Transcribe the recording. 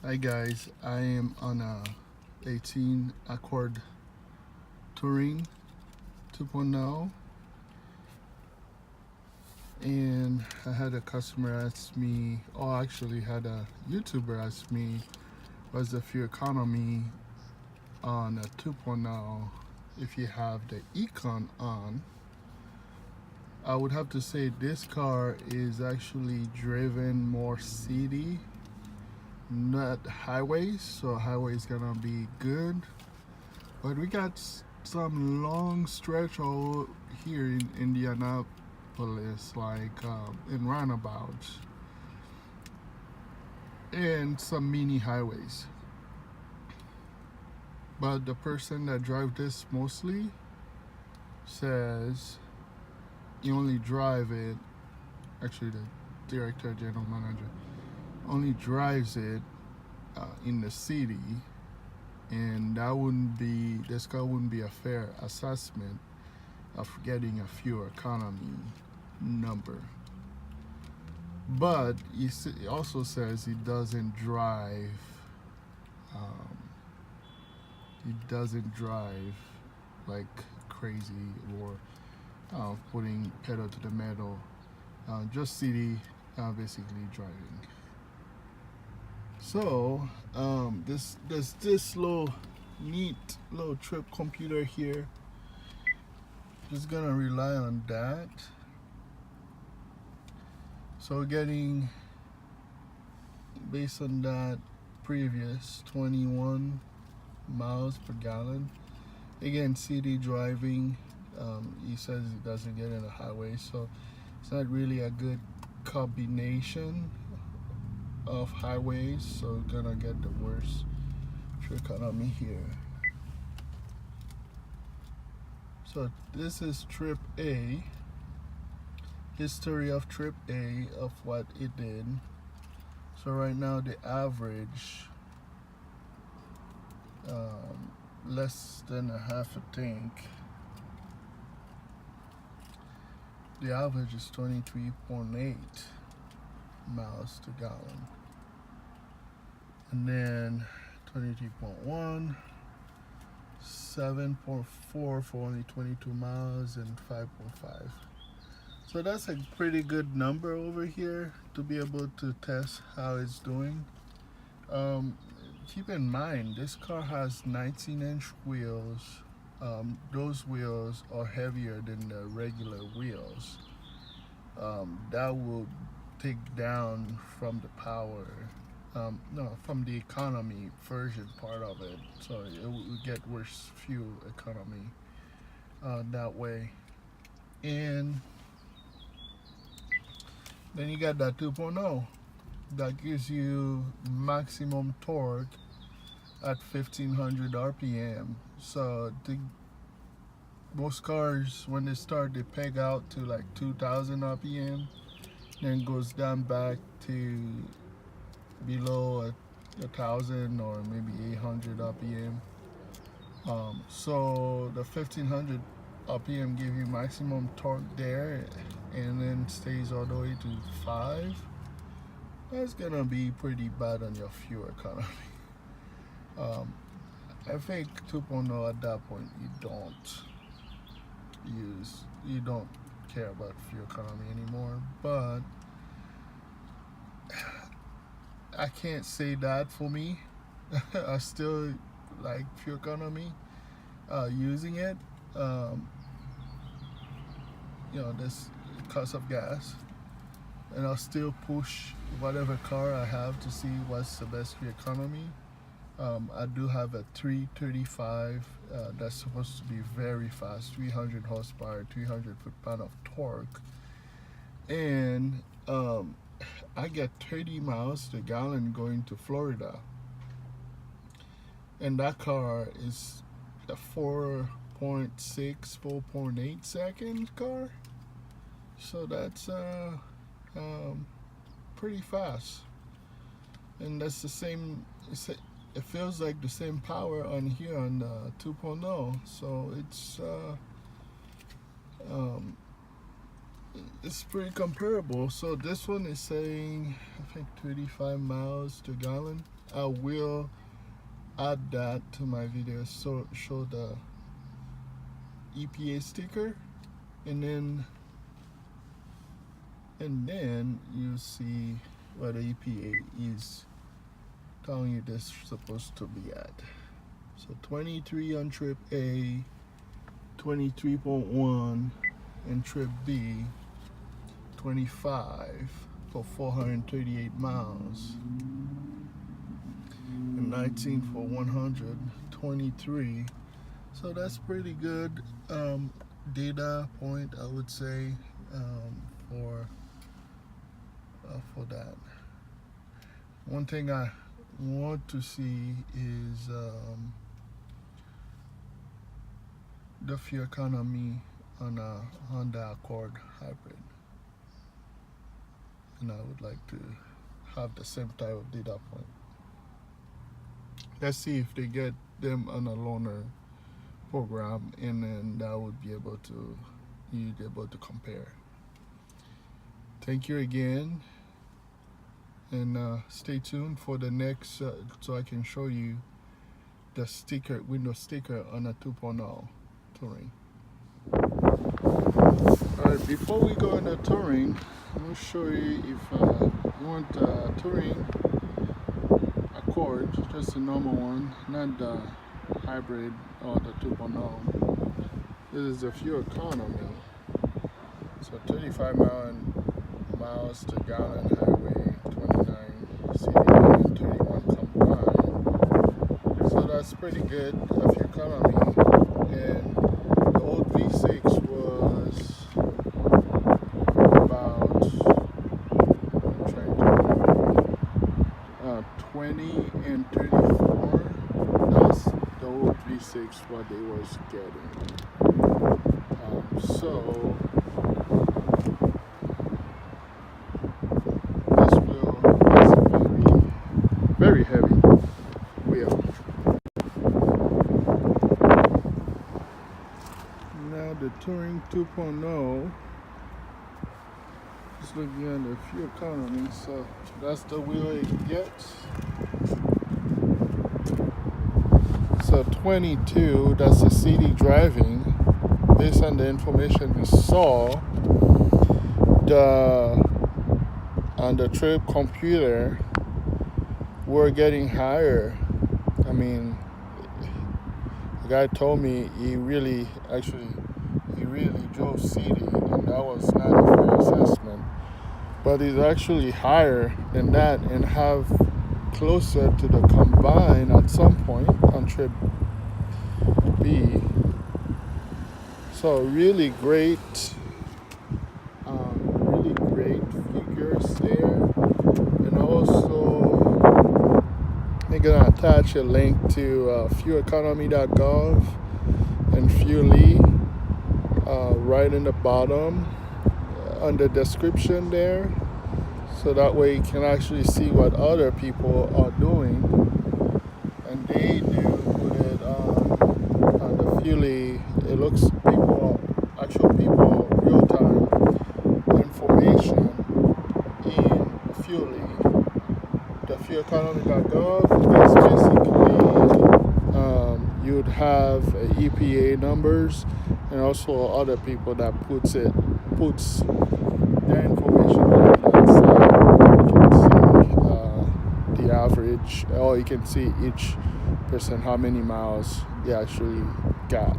Hi guys, I am on a 18 Accord Touring 2.0, and I had a customer ask me, or actually had a YouTuber ask me, what's the fuel economy on a 2.0 if you have the Econ on. I would have to say this car is actually driven more city, not highways, so highway is gonna be good. But we got some long stretch over here in Indianapolis, like in roundabouts, and some mini highways. But the person that drive this mostly says you only drive it. Actually, the director, general manager, only drives it in the city, and that wouldn't be this car wouldn't be a fair assessment of getting a fuel economy number. But he also says he doesn't drive. Um, he doesn't drive like crazy or putting pedal to the metal. Just city, basically driving. So this little neat little trip computer here. Just gonna rely on that. So getting, based on that previous 21 miles per gallon. Again, city driving. He says he doesn't get in the highway, so it's not really a good combination of highways. So we're gonna get the worst fuel economy here. So this is trip A. History of trip A of what it did. So right now the average, less than a half a tank. The average is 23.8 miles to gallon. And then 23.1, 7.4 for only 22 miles, and 5.5. So that's a pretty good number over here to be able to test how it's doing. Keep in mind, this car has 19-inch wheels. Those wheels are heavier than the regular wheels. That will take down from the power, no, from the economy version part of it. So it will get worse fuel economy that way. And then you got that 2.0 that gives you maximum torque at 1500 RPM. So most cars, when they start, they peg out to like 2000 RPM, then goes down back to below 1000 or maybe 800 RPM. So the 1500 RPM give you maximum torque there, and then stays all the way to 5. That's gonna be pretty bad on your fuel economy. I think 2.0 at that point you don't care about fuel economy anymore. But I can't say that for me. I still like fuel economy, using it. This cost of gas, and I'll still push whatever car I have to see what's the best fuel economy. I do have a 335 that's supposed to be very fast, 300 horsepower, 300 foot-pound of torque, and I get 30 miles to gallon going to Florida, and that car is a 4.6, 4.8 second car, so that's pretty fast, and that's the same. It feels like the same power on here on the 2.0, so it's it's pretty comparable. So this one is saying, I think 35 miles to gallon. I will add that to my video, so show the EPA sticker, and then you see what the EPA is telling you this is supposed to be at. So 23 on trip A, 23.1 in trip B, 25 for 438 miles, and 19 for 123. So that's pretty good data point, I would say, for that. One thing I want to see is the fuel economy on a Honda Accord hybrid, and I would like to have the same type of data point. Let's see if they get them on a loaner program, and then that would be able to, you'd be able to compare. Thank you again, and stay tuned for the next so I can show you the sticker, window sticker on a 2.0 Touring. Alright, before we go into Touring, I'm going to show you if you want a Touring Accord, just the normal one, not the hybrid or the 2.0. This is the fuel economy. So 35 miles to gallon highway, 29 city and 31 combined. So that's pretty good of your economy. And the old V6 was about 20 and 34. That's the old V6 what they was getting. So this wheel is very heavy wheel. Now the Touring 2.0 is looking at the fuel economy. So that's the wheel it gets. So 22, that's the city driving. Based on the information we saw, on the trip computer, we're getting higher. I mean, the guy told me he really drove city, and that was not a fair assessment. But it's actually higher than that, and have closer to the combine at some point on trip B. So really great figures there. And also I'm gonna attach a link to fueleconomy.gov and Fuely right in the bottom on the description there, so that way you can actually see what other people are doing, and they do put it on the Fuely. It looks actual people real-time information in Fuely. The fueleconomy.gov is basically you'd have EPA numbers, and also other people that puts their information on that side. You can see the average, or you can see each person how many miles they actually got.